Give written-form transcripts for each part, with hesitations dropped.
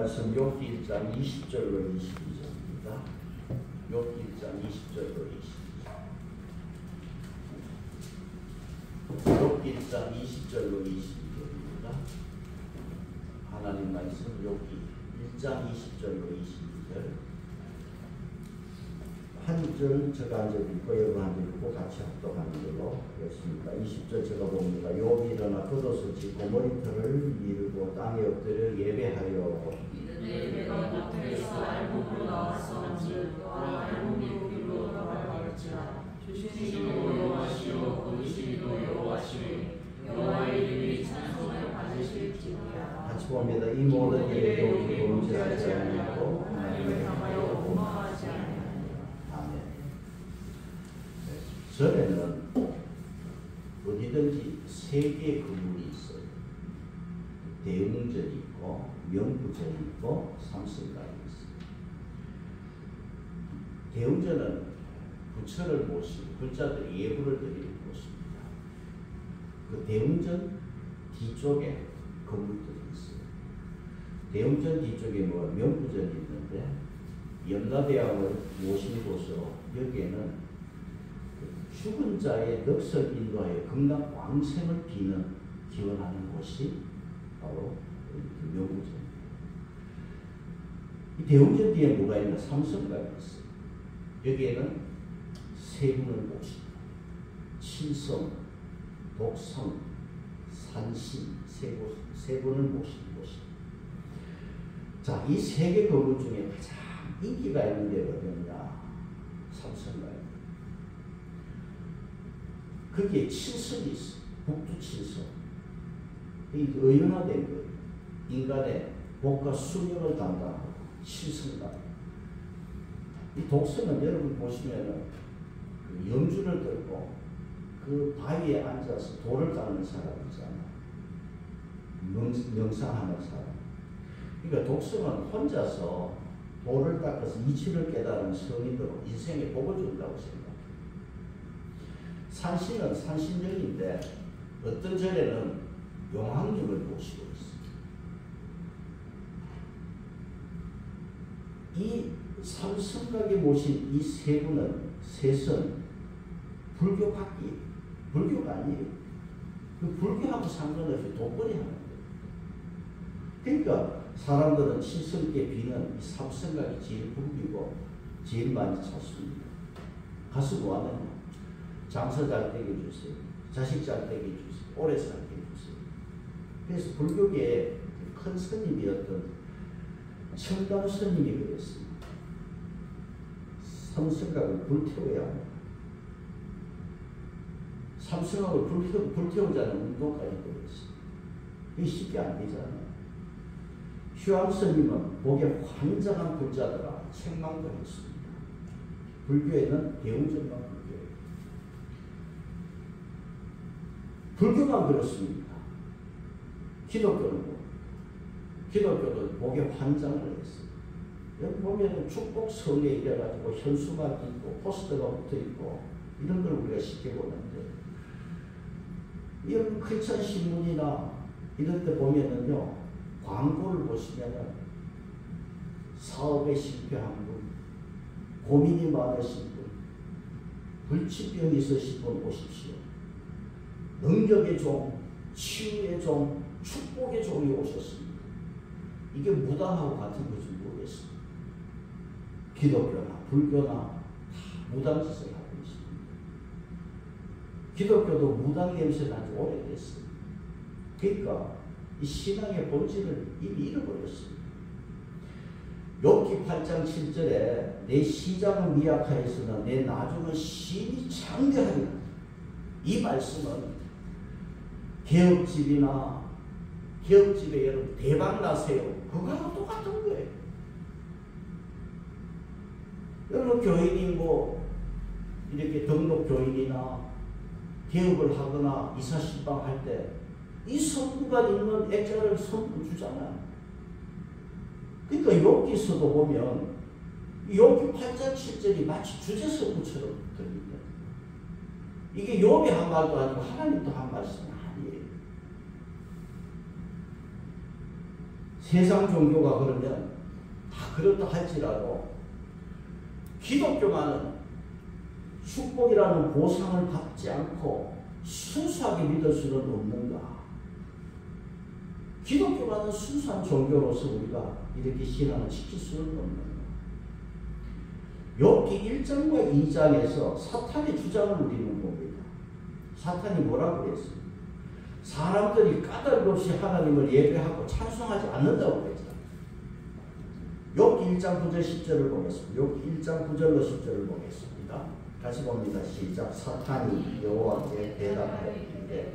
말씀 욥기 1장 20절로 22절입니다. 욥기 1장 20절로 22절. 욥기 1장 20절로 22절입니다. 하나님 말씀 욥기 1장 20절로 22절. 한 절 제가 한 절 읽고 여러분 한 절 읽고 같이 합독하는 걸로 하겠습니다. 20절 제가 봅니다. 욥이 일어나 겉옷을 찢고 머리털을 밀고 땅에 엎드려 예배하여 내가 모태에서 알곡으로 나왔사온즉 너와 알곡이 길로 돌아갈지라. 주시니도 여호와시요 거두시니도 여호와시니 여호와의 이름이 찬송을 받으실지니라. 같이 봅니다. 이 모든 일에 욥이 범죄하지 아니하고 하나님을 향하여 고마워하지 아니하니라. 아멘. 전에는 어디든지 세 개의 건물이 있어요. 대웅전이 있고 명부전이 있고 삼성각이 있어요. 대웅전은 부처를 모시고 불자들이 예불을 드리는 곳입니다. 그 대웅전 뒤쪽에 건물들이 있어요. 대웅전 뒤쪽에 명부전이 있는데 염라대왕을 모신 곳으로 여기에는 죽은 자의 넋을 인도하여 극락 광생을 기원하는 곳이 바로 명부전입니다. 이 대웅전 뒤에 뭐가 있나? 삼성각이 있어요. 여기에는 세 분을 모십니다. 칠성, 독성, 산신 세 분을 모시는 곳입니다. 자, 이 세 개 건물 중에 가장 인기가 있는 데가 어디냐? 삼성각입니다. 거기에 칠성이 있어요. 북두 칠성. 이 의연화된 거예요. 인간의 복과 수명을 담당하고 칠성각. 이 독성은 여러분 보시면은 그 염주를 들고 그 바위에 앉아서 돌을 닦는 사람 있잖아요. 명상하는 사람. 그러니까 독성은 혼자서 돌을 닦아서 이치를 깨달은 성인으로 인생에 복을 준다고 생각해요. 산신은 산신령인데 어떤 절에는 용왕님을 모시고 있습니다. 이 삼성각에 모신 이 세 분은 셋은 불교가 아니에요. 그 불교하고 상관없이 돈벌이 하는 거예요. 그러니까 사람들은 칠성께 비는 이 삼성각이 제일 붐비고 제일 많이 찾습니다. 가서 뭐하느냐? 장사 잘 되게 해주세요. 자식 잘 되게 해주세요. 오래 살게 해주세요. 그래서 불교계의 큰 스님이었던 청담 스님이 그랬습니다. 삼성각을 불태워야 합니다. 삼성각을 불태우자는 운동까지 그랬어요. 이게 쉽게 안 되잖아요. 휴암 스님은 목에 환장한 불자들아 책망도 했습니다. 불교에는 대웅전만 불교예요. 불교만 그렇습니다. 기독교도 목에 환장을 했어요. 여기 보면 축복성에 이래가지고 현수막이 있고 포스터가 붙어있고 이런 걸 우리가 쉽게 보는데 이런 크리스천 신문이나 이런 데 보면은요 광고를 보시면은 사업에 실패한 분, 고민이 많으신 분, 불치병이 있으신 분 오십시오. 능력의 종, 치유의 종, 축복의 종이 오셨습니다. 이게 무당하고 같은 건지 모르겠습니다. 기독교나 불교나 다 무당짓을 하고 있습니다. 기독교도 무당 냄새 난 지 오래됐어요. 그러니까 이 신앙의 본질을 이미 잃어버렸습니다. 욥기 8장 7절에 내 시작은 미약하였으나 내 나중은 심히 창대하리라. 이 말씀은 개업집에 여러분 대박 나세요. 그거하고 똑같은 거예요. 여러분 교인이 이렇게 등록 교인이나 개업을 하거나 이사신방 할 때 이 성부가 있는 액자를 성부 주잖아요. 그러니까 욥기서도 보면 욥기 8장 7절이 마치 주제성부처럼 들립니다. 이게 욥이 한 말도 아니고 하나님도 한 말씀이 아니에요. 세상 종교가 그러면 다 그렇다 할지라도 기독교만은 축복이라는 보상을 받지 않고 순수하게 믿을 수는 없는가? 기독교만은 순수한 종교로서 우리가 이렇게 신앙을 지킬 수는 없는가? 욥기 1장과 2장에서 사탄의 주장을 우리는 봅니다. 사탄이 뭐라고 그랬습니까? 사람들이 까닭 없이 하나님을 예배하고 찬송하지 않는다고 그랬잖아요. 욥기 1장 9절 10절을 보겠습니다. 욥기 1장 9절로 10절을 보겠습니다. 다시 봅니다. 시작. 사탄이 여호와께 대답하였는데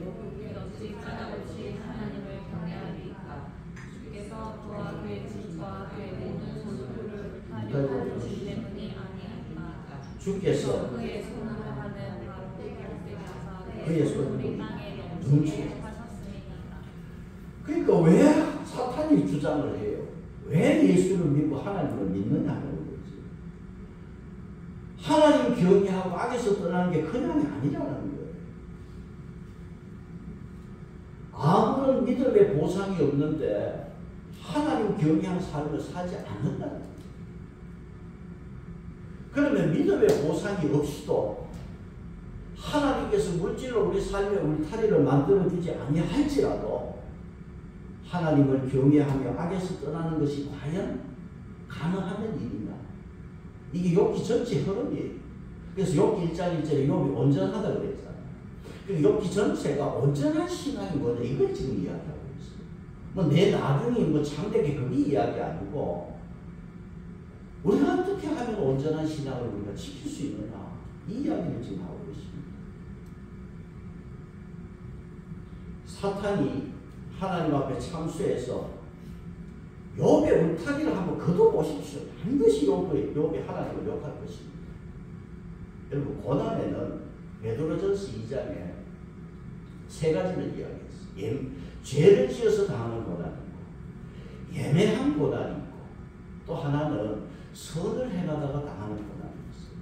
어찌 까닭 없이 하나님을 경외하리까? 주께서 그와 그의 집과 그의 모든 소유를 하려 하시기 때문이 아니하니까. 주께서 그의 손으로 하는 바로 그의 손으로 우리 땅에 넘치게 하셨습니다. 그러니까 왜 사탄이 주장을 해요? 왜 예수를 믿고 하나님을 믿느냐는 거지. 하나님 경외하고 악에서 떠나는 게 그냥이 아니라는 거예요. 아무런 믿음의 보상이 없는데 하나님 경외한 삶을 살지 않는다는 거예요. 그러면 믿음의 보상이 없이도 하나님께서 물질로 우리 삶의 울타리를 만들어주지 아니할지라도 하나님을 경외하며 악에서 떠나는 것이 과연 가능하는 일인가? 이게 욥기 전체 흐름이에요. 그래서 욥기 1장 1절에 욥이 온전하다 그랬잖아요. 욥기 전체가 온전한 신앙이 뭐냐 이걸 지금 이야기하고 있어요. 뭐 내 나중에 뭐 참되게 그게 이야기 아니고 우리가 어떻게 하면 온전한 신앙을 우리가 지킬 수 있느냐 이 이야기를 지금 하고 있습니다. 사탄이 하나님 앞에 참수해서 욥의 울타리를 한번 거둬보십시오. 반드시 욥이 하나님을 욕할 것입니다. 여러분 고난에는 베드로전서 2장에 세 가지를 이야기했어요. 죄를 지어서 당하는 고난이 있고 예매한 고난이 있고 또 하나는 선을 행하다가 당하는 고난이 있어요.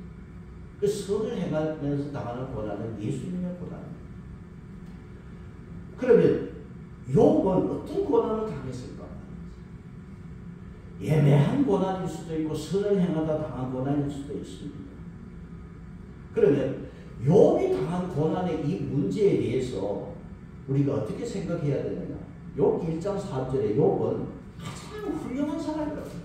그 선을 행하면서 당하는 고난은 예수님의 고난입니다. 그러면 욥은 어떤 고난을 당했을까? 예매한 고난일 수도 있고 선을 행하다 당한 고난일 수도 있습니다. 그러면 욥이 당한 고난의 이 문제에 대해서 우리가 어떻게 생각해야 되느냐? 욥기 1장 3절에 욥은 가장 훌륭한 사람이라고 합니다.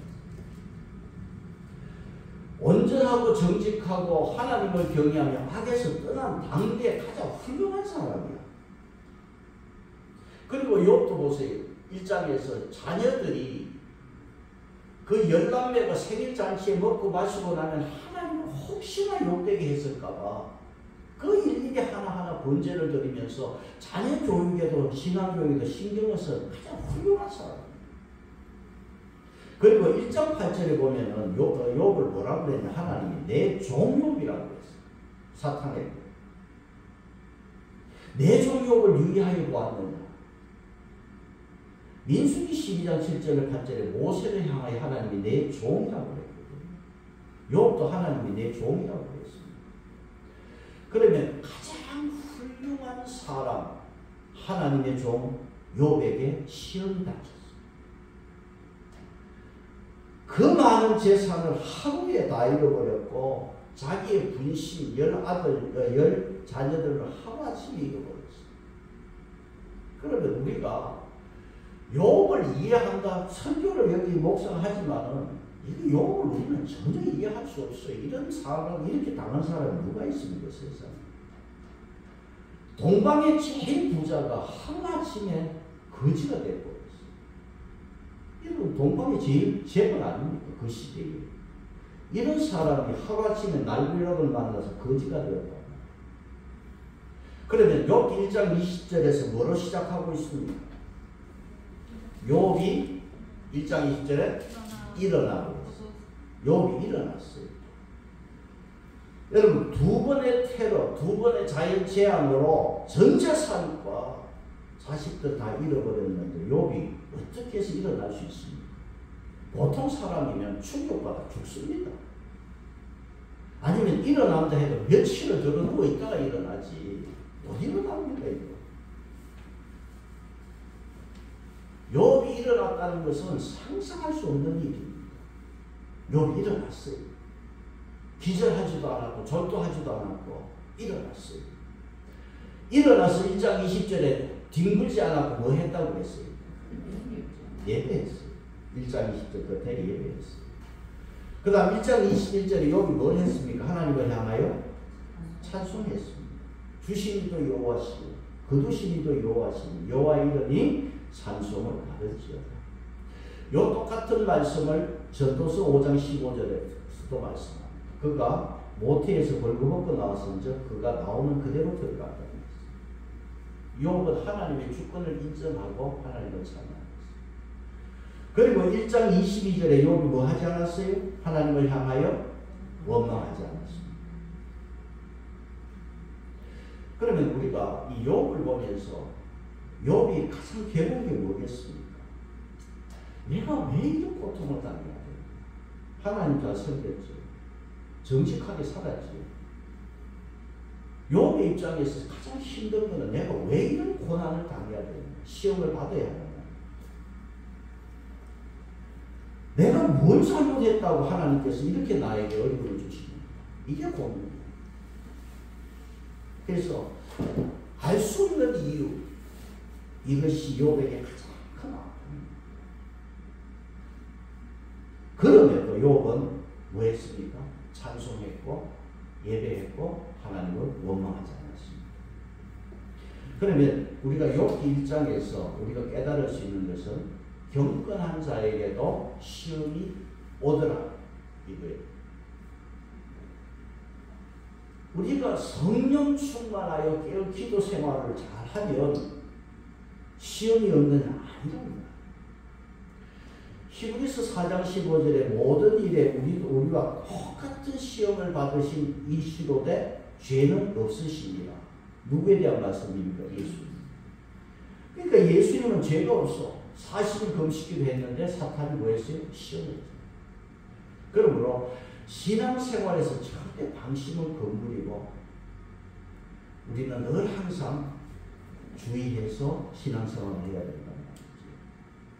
온전하고 정직하고 하나님을 경외하며 악에서 떠난 당대의 가장 훌륭한 사람이야. 그리고 욥도 보세요. 1장에서 자녀들이 그 10남매가 생일잔치에 먹고 마시고 나면 하나님을 혹시나 욕되게 했을까봐 그 일일이 하나하나 번제를 드리면서 자녀 교육에도 신앙 교육에도 신경을 써서 가장 훌륭한 사람이에요. 그리고 1장 8절에 보면은 욥을 뭐라고 그랬냐? 하나님이 내 종 욥이라고 했어요. 사탄에게. 내 종 욥을 유의하여 보았느냐? 민수기 12장 7절 8절에 모세를 향하여 하나님이 내 종이라고 그랬거든요. 욥도 하나님이 내 종이라고 그랬습니다. 그러면 가장 훌륭한 사람 하나님의 종 욥에게 시험이 닥쳤습니다. 그 많은 재산을 하루에 다 잃어버렸고 자기의 분신 10 자녀들을 하루아침에 잃어버렸어요. 그러면 우리가 욥을 이해한다 설교를 여기 목사가 하지만은 이 욥을 우리는 전혀 이해할 수 없어요. 이런 사람 이렇게 당한 사람이 누가 있습니까 세상에? 동방의 제일 부자가 하루아침에 거지가 되고 이런 동방의 제일 재벌 아닙니까? 그 시대에. 이런 사람이 하루아침에 날벼락을 만나서 거지가 되었다. 그러면 욥기 1장 20절에서 뭐로 시작하고 있습니까? 욥이 1장 20절에 일어나고 있어요. 욥이 일어났어요. 여러분 두 번의 테러, 두 번의 자연재앙으로 전 재산과 자식들 다 잃어버렸는데 욥이 어떻게 해서 일어날 수 있습니까? 보통 사람이면 충격받아 죽습니다. 아니면 일어난다 해도 며칠을 들어 누워 있다가 일어나지 못 일어납니다. 이거. 욥이 일어났다는 것은 상상할 수 없는 일입니다. 욥이 일어났어요. 기절하지도 않았고 절도하지도 않았고 일어났어요. 일어나서 1장 20절에 뒹굴지 않았고 뭐 했다고 했어요? 예배했어요. 1장 20절 끝에 예배했어요. 그 다음 1장 21절에 욥이 뭘 했습니까? 하나님을 향하여 찬송했습니다. 주시니도 여호와시고 거두시니도 여호와시니 여호와 이름이 찬송을 받을지어다. 요 똑같은 말씀을 전도서 5장 15절에서도 말씀합니다. 그가 모태에서 벌거벗고 나왔은즉 그가 나오는 그대로 들어간다. 욥은 하나님의 주권을 인정하고 하나님을 찬양했어요. 그리고 1장 22절에 욥이 뭐 하지 않았어요? 하나님을 향하여 원망하지 않았습니다. 그러면 우리가 이 욥을 보면서 욥이 가장 괴로운 게 뭐겠습니까? 내가 왜 이런 고통을 당해야 돼? 하나님 잘 섬겼죠. 정직하게 살았지. 욥의 입장에서 가장 힘든 것은 내가 왜 이런 고난을 당해야 되나? 시험을 받아야 하나? 내가 뭘 잘못했다고 하나님께서 이렇게 나에게 어려움을 주시는가? 이게 고민이에요. 그래서 알 수 없는 이유, 이것이 욥에게 가장 큰 아픔입니다. 그럼에도 욥은 뭐 했습니까? 찬송했고 예배했고 하나님을 원망하지 않았습니다. 그러면 우리가 욥기 1장에서 우리가 깨달을 수 있는 것은 경건한 자에게도 시험이 오더라 이거예요. 우리가 성령 충만하여 깨어 기도 생활을 잘하면 시험이 없느냐? 아니랍니다. 히브리서 4장 15절에 모든 일에 우리와 똑같은 시험을 받으신 이시로되 죄는 없으시니라. 누구에 대한 말씀입니까? 예수님. 그러니까 예수님은 죄가 없어. 40일 금식기도 했는데 사탄이 뭐 했어요? 시험했어요. 그러므로 신앙생활에서 절대 방심은 금물이고 우리는 늘 항상 주의해서 신앙생활을 해야 된다는 말이죠.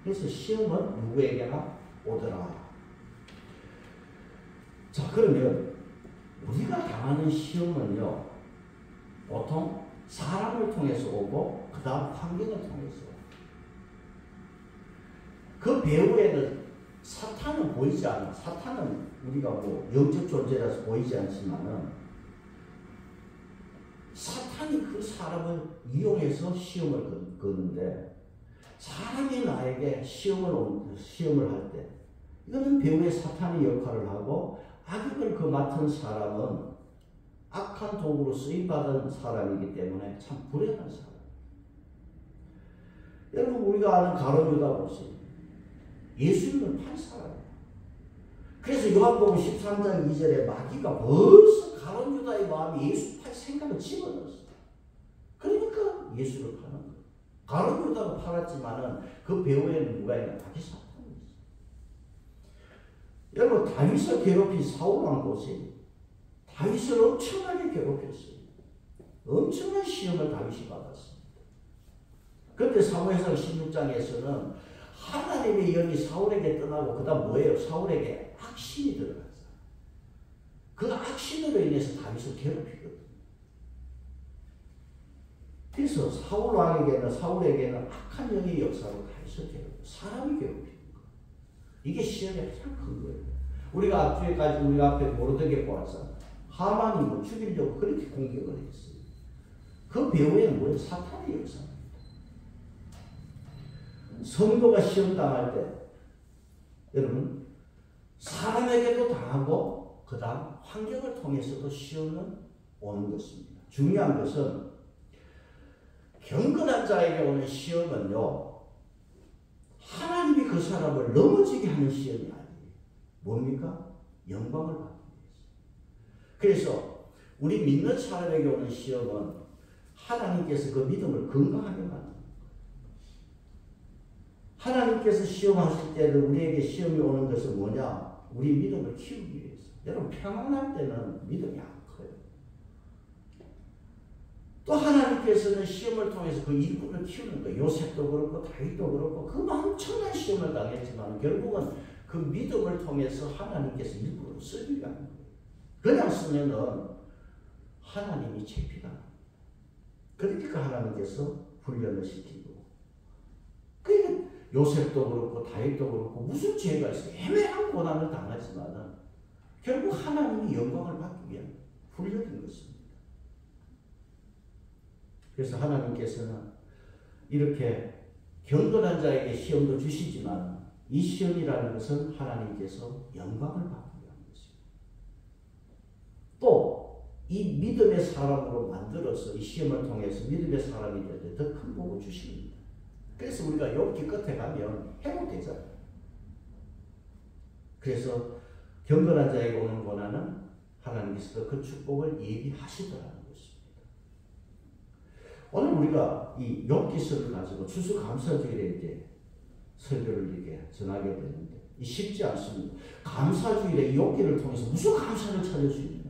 그래서 시험은 누구에게나 오더라. 자, 그러면 우리가 당하는 시험은요, 보통 사람을 통해서 오고 그 다음 환경을 통해서 오고 그 배후에는 사탄은 보이지 않아. 사탄은 우리가 뭐 영적 존재라서 보이지 않지만은 사탄이 그 사람을 이용해서 시험을 거는데 사람이 나에게 시험을 할 때 이거는 배후에 사탄의 역할을 하고 악역을 그 맡은 사람은 악한 도구로 쓰임받은 사람이기 때문에 참 불행한 사람. 여러분 우리가 아는 가룟 유다 보세요. 예수님을 판 사람이에요. 그래서 요한복음 13장 2절에 마귀가 벌써 가룟 유다의 마음이 예수 팔 생각을 집어넣었어요. 그러니까 예수를 파는 거예요. 가룟 유다가 팔았지만은 그 배후에는 누가 있냐? 자기 사탄이 있어요. 여러분 다윗을 괴롭힌 사울왕 보세요. 다윗을 엄청나게 괴롭혔어요. 엄청난 시험을 다윗이 받았습니다. 그런데 사무엘상 16장에서는 하나님의 영이 사울에게 떠나고 그 다음 뭐예요? 사울에게 악신이 들어갔어요. 그 악신으로 인해서 다윗을 괴롭히거든요. 그래서 사울에게는 악한 영의 역사로 다윗을 괴롭혀요. 사람이 괴롭히는 거예요. 이게 시험의 가장 큰 거예요. 우리가 앞뒤에까지 우리 앞에 모르게 보았잖아요. 하만이 뭐 죽이려고 그렇게 공격을 했어요. 그 배후에는 뭐예요? 사탄의 역사입니다. 성도가 시험 당할 때 여러분 사람에게도 당하고 그 다음 환경을 통해서도 시험은 오는 것입니다. 중요한 것은 경건한 자에게 오는 시험은요 하나님이 그 사람을 넘어지게 하는 시험이 아니에요. 뭡니까? 영광을 받는 것이죠. 그래서 우리 믿는 사람에게 오는 시험은 하나님께서 그 믿음을 건강하게 만드는 거예요. 하나님께서 시험하실 때는 우리에게 시험이 오는 것은 뭐냐? 우리 믿음을 키우기 위해서. 여러분 평안할 때는 믿음이 안 커요. 또 하나님께서 하나님께서는 시험을 통해서 그 일꾼을 키우는 거예요. 요셉도 그렇고 다윗도 그렇고 그 엄청난 시험을 당했지만 결국은 그 믿음을 통해서 하나님께서 일꾼으로 쓰기로 하는 거예요. 그냥 쓰면은 하나님이 채피다. 그러니까 하나님께서 훈련을 시키고. 그러니까 요셉도 그렇고 다윗도 그렇고 무슨 죄가 있어요. 애매한 고난을 당하지만은 결국 하나님이 영광을 받기 위한 훈련인 것입니다. 그래서 하나님께서는 이렇게 경건한 자에게 시험도 주시지만 이 시험이라는 것은 하나님께서 영광을 받기 위한 것입니다. 또 이 믿음의 사람으로 만들어서 이 시험을 통해서 믿음의 사람이 될 때 더 큰 복을 주십니다. 그래서 우리가 욥기 끝에 가면 회복되잖아요. 그래서 경건한 자에게 오는 고난은 하나님께서 그 축복을 예비하시더라는 것입니다. 오늘 우리가 이 욥기서를 가지고 추수감사주일에 이제 설교를 이렇게 전하게 되는데 이 쉽지 않습니다. 감사주일에 이 욥기를 통해서 무슨 감사를 찾을 수 있느냐.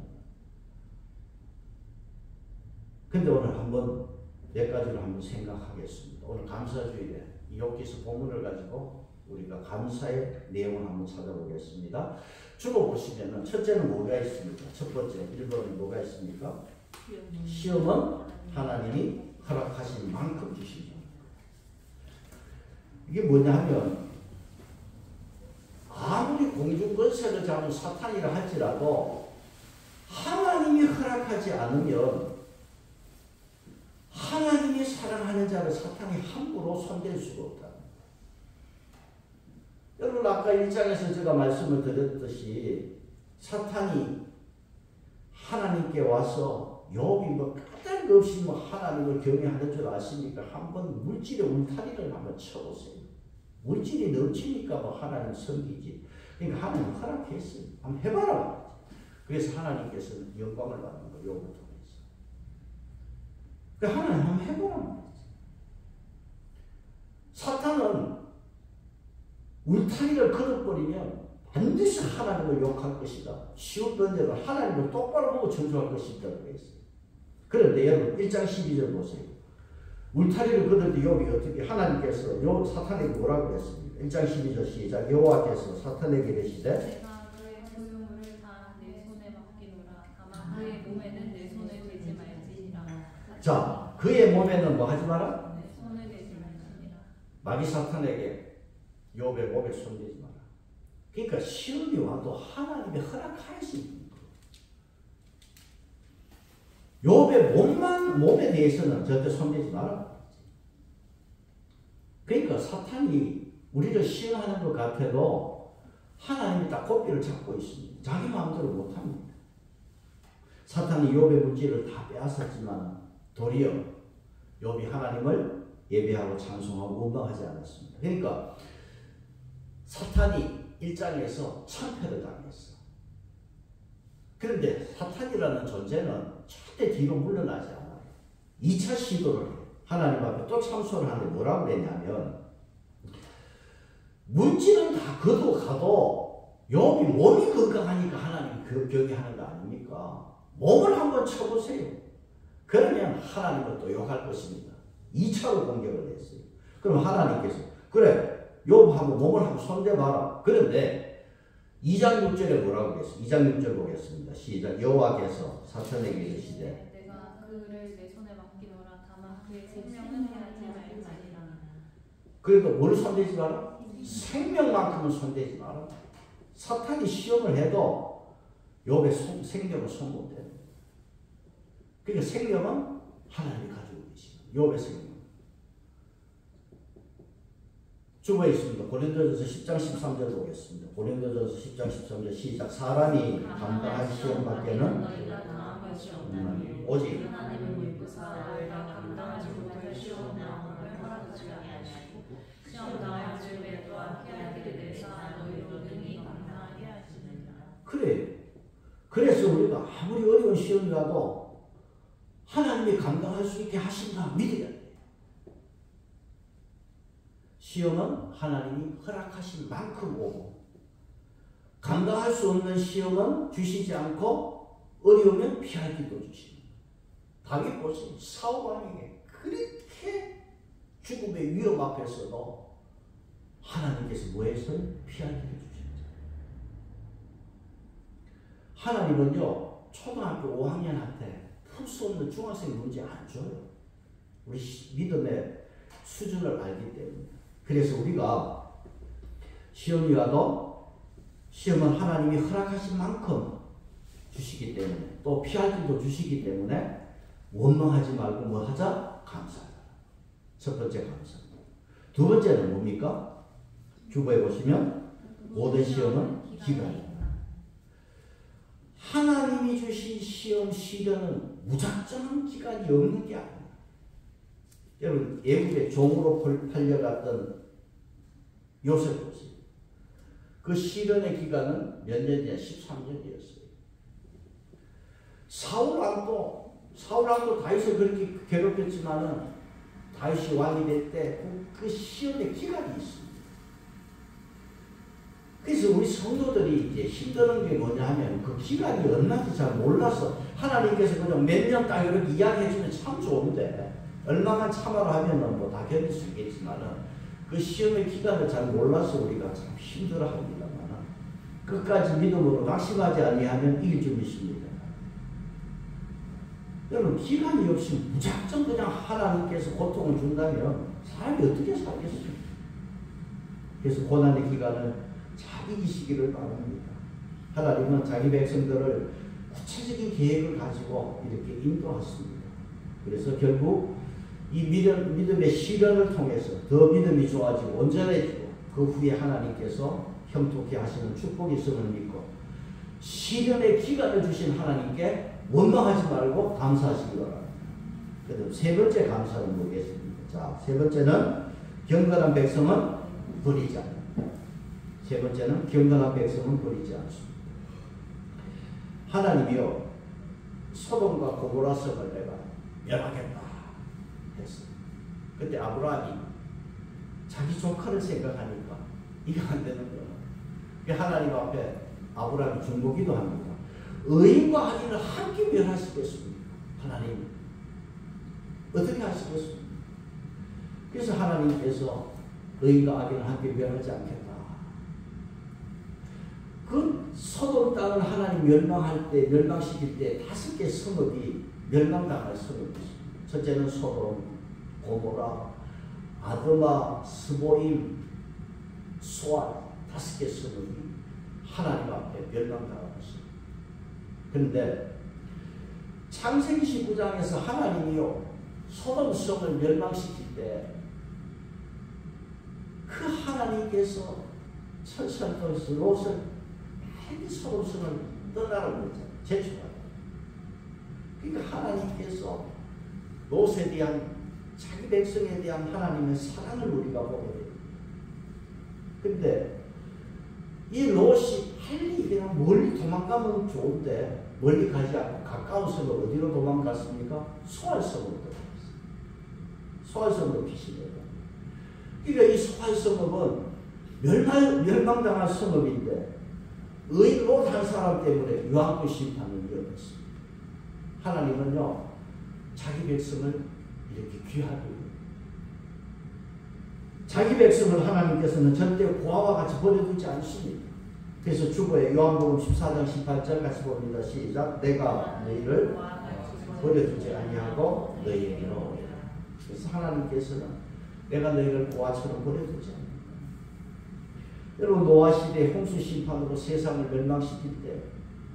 근데 오늘 한번 몇 가지를 한번 생각하겠습니다. 오늘 감사주일에 이 욥기서 본문을 가지고 우리가 감사의 내용을 한번 찾아보겠습니다. 주로 보시면은 첫째는 뭐가 있습니까? 첫 번째 1번은 뭐가 있습니까? 시험은 하나님이 허락하신 만큼 주시죠. 이게 뭐냐 하면 아무리 공중권세를 잡은 사탄이라 할지라도 하나님이 허락하지 않으면 하나님이 사랑하는 자를 사탄이 함부로 손댈 수가 없다. 여러분 아까 1장에서 제가 말씀을 드렸듯이 사탄이 하나님께 와서 욥이 뭐 까닭 없이 뭐 하나님을 경외하는 줄 아십니까? 한번 물질의 울타리를 한번 쳐보세요. 물질이 넘치니까 뭐 하나님 섬기지. 그러니까 하나님 허락했어요. 한번 해봐라. 그래서 하나님께서는 영광을 받는 거예요. 욥을 통해서. 그러니까 하나님 한번 해보라. 사탄은 울타리를 걷어버리면 반드시 하나님을 욕할 것이다. 시험 던져도 하나님을 똑바로 보고 저주할 것이다. 그랬어요. 그런데 여러분 1장 12절 보세요. 울타리를 걷을 때 욥이 어떻게 하나님께서 사탄에게 뭐라고 그랬습니까? 1장 12절 시작. 여호와께서 사탄에게 이르시되 내가 그의 소유물을 다 내 손에 맡기노라. 다만 그의 몸에는 내 손을 대지 말지니라. 자, 그의 몸에는 뭐 하지 마라? 내 손을 대지 말지니라. 마귀 사탄에게 욥의 몸에 손대지 마라. 그러니까 시험이 와도 하나님의 허락하신 욥의 몸에 대해서는 절대 손대지 마라. 그러니까 사탄이 우리를 시험하는 것 같아도 하나님이 딱 고삐를 잡고 있습니다. 자기 마음대로 못합니다. 사탄이 욥의 물질을 다 빼앗았지만 도리어 욥이 하나님을 예배하고 찬송하고 원망하지 않았습니다. 그러니까 사탄이 1장에서 참패를 당했어. 그런데 사탄이라는 존재는 절대 뒤로 물러나지 않아요. 2차 시도를 해요. 하나님 앞에 또 참소를 하는데 뭐라고 그랬냐면 물질은 다 거둬가도 욥이 몸이 건강하니까 하나님이 경외하는 거 아닙니까? 몸을 한번 쳐보세요. 그러면 하나님은 또 욕할 것입니다. 2차로 공격을 했어요. 그럼 하나님께서 그래 욥 한번 몸을 한번 손대봐라. 그런데 2장 6절에 뭐라고 그랬어요? 2장 6절 보겠습니다. 시작. 여호와께서 사탄에게 이르시되 내가 그를 내 손에 맡기노라. 다만 그의 생명은 해하지 말지니라. 그러니까 뭘 손대지 마라? 생명만큼은 손대지 마라. 사탄이 시험을 해도 욥의 생명을 손 못 대. 그러니까 생명은 하나님이 가지고 계시다. 욥의 생명. 주가 있습니다. 고린도전서 10장 13절 보겠습니다. 고린도전서 10장 13절 시작. 사람이 감당한 시험밖에는 오직 하나님은 믿으사 너희가 감당하지 못할 시험 마음을 허락하지 아니하시고 시험 당할 즈음에 또한 피하기를 내사 너희로 능히 감당하게 하시느니라. 그래. 그래서 우리가 아무리 어려운 시험이라도 하나님이 감당할 수 있게 하신다 믿어야 돼. 시험은 하나님이 허락하신 만큼 오고 감당할 수 없는 시험은 주시지 않고 어려우면 피할 길도 주십니다. 다윗 보세요. 사울 왕에게 그렇게 죽음의 위험 앞에서도 하나님께서 뭐 했어요? 피하게 해주셨죠. 하나님은요, 초등학교 5학년한테 풀 수 없는 중학생 문제 안 줘요. 우리 믿음의 수준을 알기 때문에. 그래서 우리가 시험이 와도 시험은 하나님이 허락하신 만큼 주시기 때문에, 또 피할 길도 주시기 때문에 원망하지 말고 뭐 하자? 감사하라. 첫 번째 감사합니다. 두 번째는 뭡니까? 주보에 보시면 모든 시험은 기간이다. 하나님이 주신 시험 시련은 무작정한 기간이 없는 게 아니에요. 여러분, 애국의 종으로 팔려갔던 요셉 보세요. 그 시련의 기간은 몇 년이냐? 13년이었어요. 사울 왕도 다윗을 그렇게 괴롭혔지만은 다윗이 왕이 될 때 그 시험의 기간이 있습니다. 그래서 우리 성도들이 이제 힘드는 게 뭐냐 하면 그 기간이 얼마인지 잘 몰라서 하나님께서 그냥 몇 년 딱 이렇게 이야기해 주면 참 좋은데 얼마만 참아라 하면은 뭐 다 견딜 수 있겠지만은 그 시험의 기간을 잘 몰라서 우리가 참 힘들어 합니다만은 끝까지 믿음으로 낙심하지 아니하면 이길 줄 믿습니다. 여러분, 기간이 없이 무작정 그냥 하나님께서 고통을 준다면 사람이 어떻게 살겠습니까? 그래서 고난의 기간을 잘 이기시기를 바랍니다. 하나님은 자기 백성들을 구체적인 계획을 가지고 이렇게 인도하십니다. 그래서 결국 이 믿음의 시련을 통해서 더 믿음이 좋아지고 온전해지고 그 후에 하나님께서 형통케 하시는 축복이 있음을 믿고 시련의 기간을 주신 하나님께 원망하지 말고 감사하시기 바랍니다. 그다음 세 번째 감사는 뭐겠습니까? 자, 세 번째는 경건한 백성은 버리지 않는다. 세 번째는 경건한 백성은 버리지 않습니다. 하나님이요, 소돔과 고모라 성을 내가 멸하겠다 했어요. 그때 아브라함이 자기 조카를 생각하니까 이거 안 되는 거야. 하나님 앞에 아브라함이 중보기도 합니다. 의인과 악인을 함께 멸하시겠습니까? 하나님 어떻게 하시겠습니까? 그래서 하나님께서 의인과 악인을 함께 멸하지 않겠다. 그 소돔 땅을 하나님 멸망시킬 때 5개 성읍이 멸망당할 성읍이 있습니다. 첫째는 소돔, 고모라, 아드마, 스보임, 소알 5개 성읍이 하나님 앞에 멸망당하였습니다. 그런데 창세기 19장에서 하나님이요, 소돔 성을 멸망시킬 때 그 하나님께서 천천토에서 롯을 이 소돔 성을 떠나라고 했잖아요. 제출하라. 그러니까 하나님께서 롯에 대한 자기 백성에 대한 하나님의 사랑을 우리가 보게 됩니다. 그런데 이 롯이 빨리 그냥 멀리 도망가면 좋은데 멀리 가지 않고 가까운 성을 어디로 도망갔습니까? 소알성으로 도망갔어요. 소알성으로 피신해요. 그러니까 이 소알성읍은 멸망당한 성읍인데 의인 롯 한 사람 때문에 유황불 심판을 이어냈습니다. 하나님은요, 자기 백성을 이렇게 귀하게 해요. 자기 백성을 하나님께서는 절대 고아와 같이 버려두지 않습니다. 그래서 주보에 요한복음 14장 18절 같이 봅니다. 시작. 내가 너희를 버려두지 아니하고 너희에게로 오리라. 그래서 하나님께서는 내가 너희를 고아처럼 버려두지 않는다. 여러분, 노아 시대 홍수 심판으로 세상을 멸망시킬 때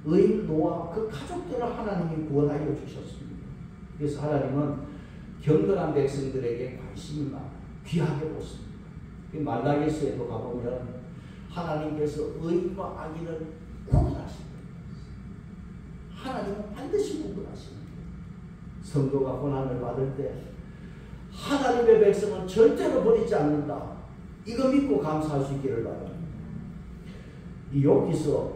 의인 노아 그 가족들을 하나님이 구원하여 주셨습니다. 그래서 하나님은 경건한 백성들에게 관심이 많아요. 귀하게 보십니다. 말라기서에도 가보면 하나님께서 의인과 악인을 구분하십니다. 하나님은 반드시 구분하십니다. 성도가 고난을 받을 때 하나님의 백성은 절대로 버리지 않는다. 이거 믿고 감사할 수 있기를 바랍니다. 이 욥기서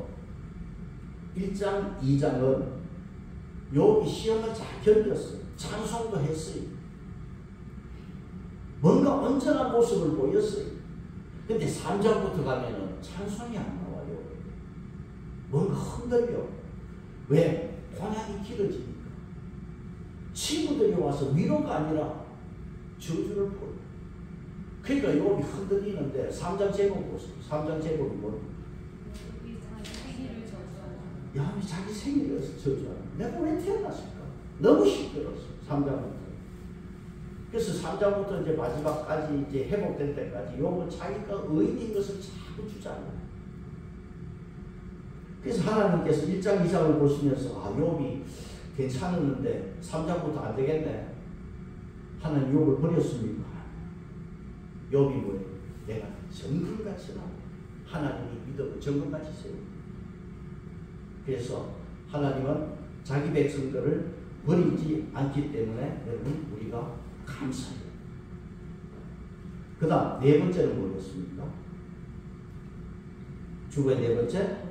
1장, 2장은 욥이 시험을 잘 견뎠어요. 찬송도 했어요. 뭔가 온전한 모습을 보였어요. 근데 3장부터 가면은 찬송이 안 나와요. 뭔가 흔들려. 왜? 고난이 길어지니까. 친구들이 와서 위로가 아니라 저주를 보여. 그러니까 욥이 흔들리는데 3장 제목 보세요. 3장 제목이 뭐예요? 욥이 자기 생일을 저주하는. 내가 왜 태어났을까? 너무 힘들었어. 3장부터. 그래서 3장부터 이제 마지막까지 이제 회복될 때까지 욥은 자기가 의인인 것을 자꾸 주장해요. 그래서 하나님께서 1장 2장을 보시면서 욥이 괜찮았는데 3장부터 안 되겠네. 하나님 욥을 버렸습니까? 욥이 뭐예요? 내가 정금같이 나와. 하나님이 믿음을 정금같이 세우고. 그래서 하나님은 자기 백성들을 버리지 않기 때문에 여러분 우리가 감사해요. 그 다음 네 번째는 뭐였습니까? 주보의 네 번째,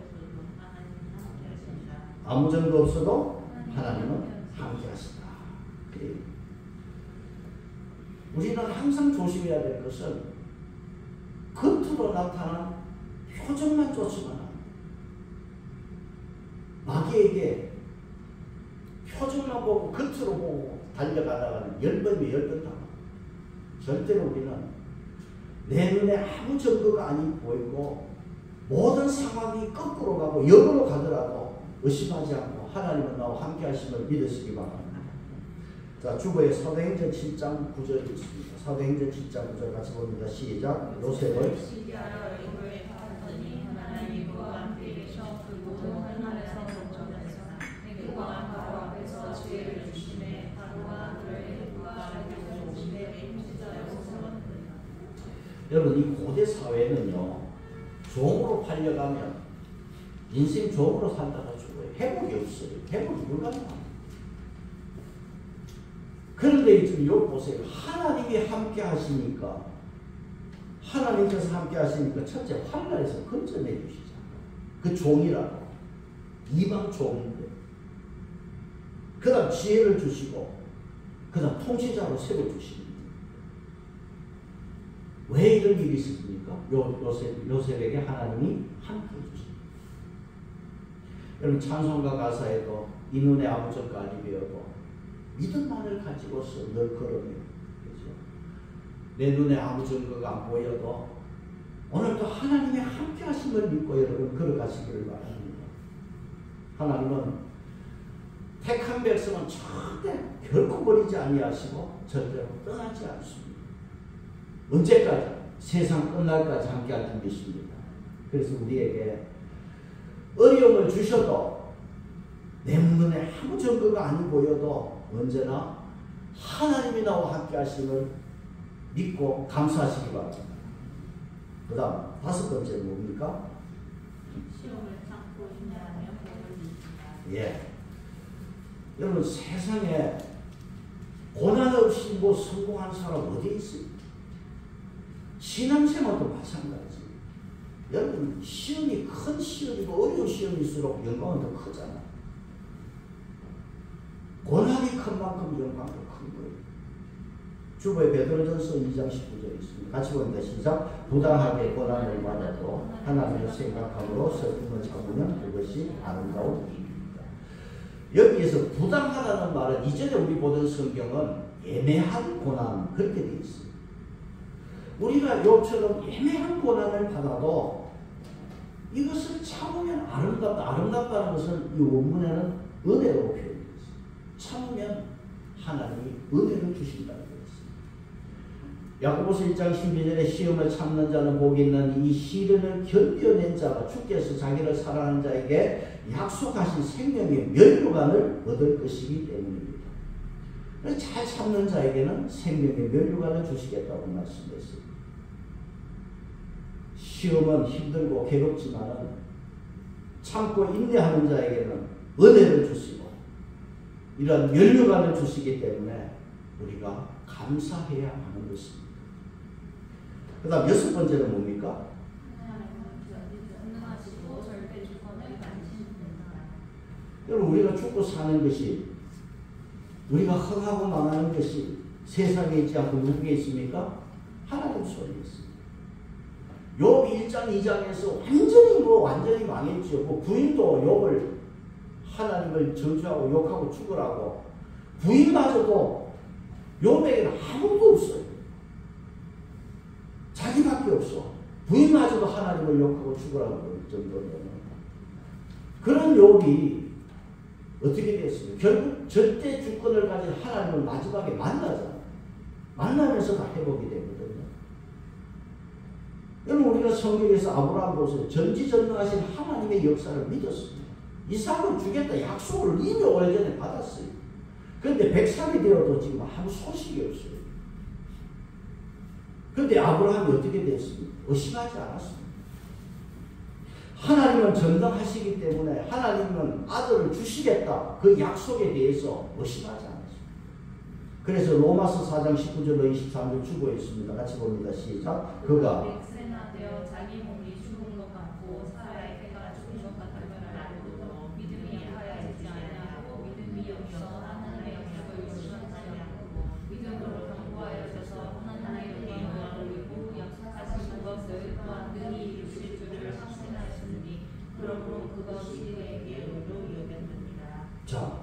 아무 점도 없어도 하나님은 함께 하시다. 그래요. 우리는 항상 조심해야 될 것은 겉으로 나타난 표정만 쫓으면 안 돼. 마귀에게 표정만 보고 겉으로 보고 달려가다가는 10번이면 10번 당합니다. 절대로 우리는 내 눈에 아무 증거가 아니 보이고 모든 상황이 거꾸로 가고 역으로 가더라도 의심하지 않고 하나님은 나와 함께 하심을 믿으시기 바랍니다. 자, 주보에 사도행전 7장 9절이 있습니다. 사도행전 7장 9절 같이 봅니다. 시작. 요셉을 여러분, 이 고대 사회는요, 종으로 팔려가면 인생 종으로 살다가 죽어요. 회복이 없어요. 회복이 불가능합니다. 그런데 지금 여기 보세요. 하나님이 함께 하시니까, 하나님께서 함께 하시니까 첫째 환난에서 건져내 주시잖아요. 그 종이라고. 이방 종인데. 그 다음 지혜를 주시고, 그 다음 통치자로 세워주십니다. 왜 이런 일이 있었습니까? 요셉에게 하나님이 함께 해주십니다. 여러분, 찬송가 가사에도 이 눈에 아무 점가 아니 배어도 믿음만을 가지고서 늘 걸어내요. 그렇죠? 내 눈에 아무 증거가 안 보여도 오늘도 하나님의 함께 하심을 믿고 여러분 걸어가시기를 바랍니다. 하나님은 택한 백성은 절대 결코 버리지 아니하시고 절대로 떠나지 않습니다. 언제까지? 세상 끝날까지 함께 할 준비십니다. 그래서 우리에게 어려움을 주셔도 내 눈에 아무 증거가 아니 보여도 언제나 하나님이 나와 함께 하심을 믿고 감사하시기 바랍니다. 그 다음 다섯 번째 뭡니까? 시험을 참고 인내하며 복을 주신다. 예. 여러분, 세상에 고난 없이 뭐 성공한 사람 어디 있습니까? 신앙생활도 마찬가지. 여러분, 시험이 큰 시험이고 어려운 시험일수록 영광은 더 크잖아. 고난이 큰 만큼 영광도 큰 거예요. 주보에 베드로전서 2장 19절에 있습니다. 같이 봅니다. 시작. 부당하게 고난을 받아도 하나님을 생각함으로 슬픔을 참으면 그것이 아름다운 일입니다. 여기에서 부당하다는 말은 이전에 우리 보던 성경은 애매한 고난 그렇게 되어 있습니다. 우리가 욥처럼 애매한 고난을 받아도 이것을 참으면 아름답다. 아름답다는 것은 이 원문에는 은혜로 표현되어 있습니다. 참으면 하나님이 은혜를 주신다는 것입니다. 야고보서 1장 12절에 시험을 참는 자는 복이 있는 이 시련을 견뎌낸 자가 주께서 자기를 사랑하는 자에게 약속하신 생명의 면류관을 얻을 것이기 때문입니다. 잘 참는 자에게는 생명의 면류관을 주시겠다고 말씀했습니다. 시험은 힘들고 괴롭지만 참고 인내하는 자에게는 은혜를 주시고 이런 면류관을 주시기 때문에 우리가 감사해야 하는 것입니다. 그 다음 여섯 번째는 뭡니까? 여러분, 우리가 죽고 사는 것이, 우리가 흥하고 망하는 것이 세상에 있지 않고 누구에 있습니까? 하나님 손에 있습니다. 욥 1장 2장에서 완전히 망했죠. 부인도 욥을 하나님을 저주하고 욕하고 죽으라고 부인마저도 욥에게는 아무도 없어요. 자기밖에 없어. 부인마저도 하나님을 욕하고 죽으라고 그럴 정도면 그런 욥이 어떻게 됐어요? 결국 절대 주권을 가진 하나님을 마지막에 만나잖아요. 만나면서 다 회복이 되거든요. 여러분 우리가 성경에서 아브라함 보세요. 전지전능하신 하나님의 역사를 믿었습니다. 이삭을 주겠다 약속을 이미 오래전에 받았어요. 그런데 100살이 되어도 지금 아무 소식이 없어요. 그런데 아브라함이 어떻게 됐습니까? 의심하지 않았습니다. 하나님은 전능하시기 때문에 하나님은 아들을 주시겠다. 그 약속에 대해서 의심하지 않았습니다. 그래서 로마서 4장 19절로 23절 주고 있습니다. 같이 봅니다. 시작. 그가 백세나 되어 자기 몸이 죽은 것 같고 사라의 태가 죽은 것 같음을 알고도 믿음이 약하여지지 아니하고 믿음이 없어 하나님의 약속을 위반하지 않고 믿음으로 견고하여져서 하나님의 영광을 돌리고 약속하신 것을 또한 능히 이루실 줄을 확신하였으니 그러므로 그것이 그에게 의로 여겼느니라. 자,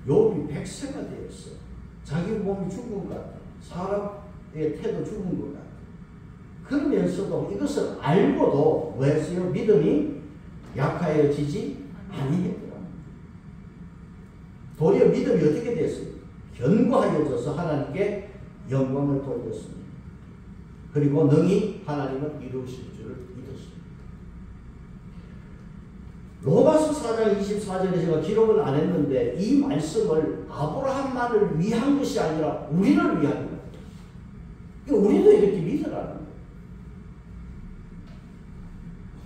욥이 100세가 되었어. 자기 몸이 죽은 것 같아. 사람의 태도 죽은 것 같아. 그러면서도 이것을 알고도 뭐 했어요? 믿음이 약하여지지 아니했더라. 도리어 믿음이 어떻게 됐어요? 견고하여져서 하나님께 영광을 돌렸습니다. 그리고 능히 하나님은 이루실 줄을 믿었습니다. 로마서 4장 24절에 제가 기록은 안 했는데 이 말씀을 아브라함만을 위한 것이 아니라 우리를 위한 거예요. 우리도 이렇게 믿으라는 거예요.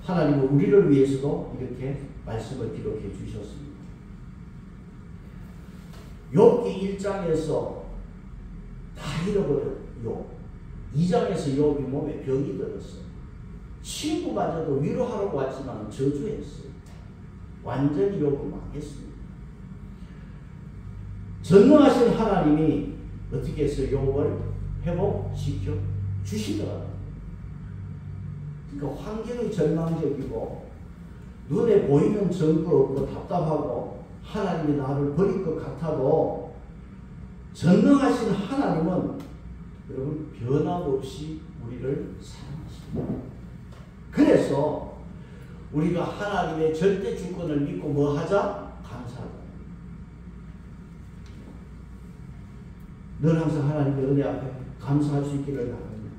하나님은 우리를 위해서도 이렇게 말씀을 기록해 주셨습니다. 욥기 1장에서 다 잃어버려요. 2장에서 욥이 몸에 병이 들었어요. 친구마저도 위로하려고 왔지만 저주했어요. 완전히 욥은 망했습니다. 전능하신 하나님이 어떻게 해서 욥을 회복시켜 주시더라고요. 그러니까 환경이 절망적이고 눈에 보이는 증거 없고 답답하고 하나님이 나를 버릴 것 같아도 전능하신 하나님은 여러분 변함없이 우리를 사랑하십니다. 그래서 우리가 하나님의 절대 주권을 믿고 뭐 하자? 감사하자. 늘 항상 하나님의 은혜 앞에 감사할 수 있기를 바랍니다.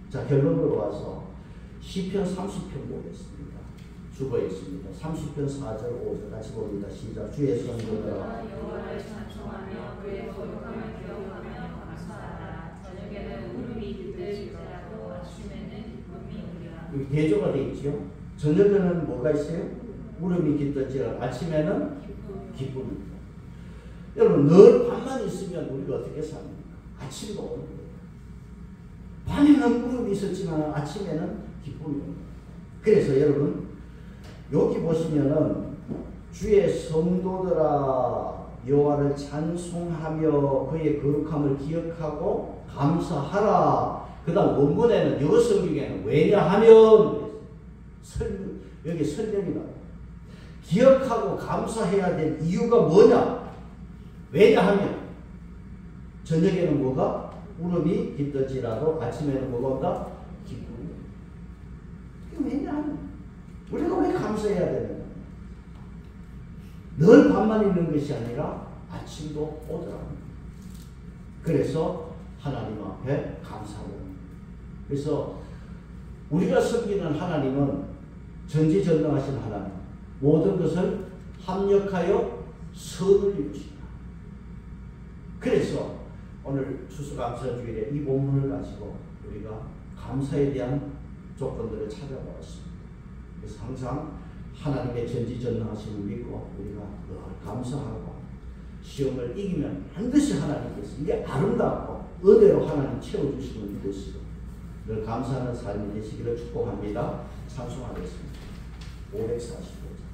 자, 결론으로 와서 시편 30편 보겠습니다. 주어 있습니다. 30편 4절 5절 같이 봅니다. 시작. 주의 성도들아 여호와를 찬송하며 그의 거룩함을 기억하며 감사하라. 저녁에는 울음이 깃들지라도 아침에는 기쁨이 오리라. 여기 대조가 되어 있죠. 저녁에는 뭐가 있어요? 울음이 깃들지라도 아침에는 기쁨입니다. 여러분 늘 밤만 있으면 우리가 어떻게 삽니까? 아침도 오는 거예요. 밤에는 울음이 있었지만 아침에는 기쁨이 옵니다. 그래서 여러분 여기 보시면은 주의 성도들아 여호와를 찬송하며 그의 거룩함을 기억하고 감사하라. 그 다음 원문에는 영어 성경에는 왜냐하면 여기 설명이 나와요. 기억하고 감사해야 될 이유가 뭐냐? 왜냐하면 저녁에는 뭐가? 울음이 깃들지라도 아침에는 뭐가 온다? 기쁨이. 왜냐하면 우리가 왜 감사해야 되느냐? 늘 밤만 있는 것이 아니라 아침도 오더라고요. 그래서 하나님 앞에 감사합니다. 그래서 우리가 섬기는 하나님은 전지전능하신 하나님, 모든 것을 합력하여 선을 이루시다. 그래서 오늘 추수감사주일에 이 본문을 가지고 우리가 감사에 대한 조건들을 찾아보았습니다. 그래서 항상 하나님의 전지전능하심을 믿고 우리가 감사하고 시험을 이기면 반드시 하나님께서 이게 아름답고 은혜로 하나님 채워주심을 믿으시고 늘 감사하는 삶이 되시기를 축복합니다. 찬송하겠습니다. 545장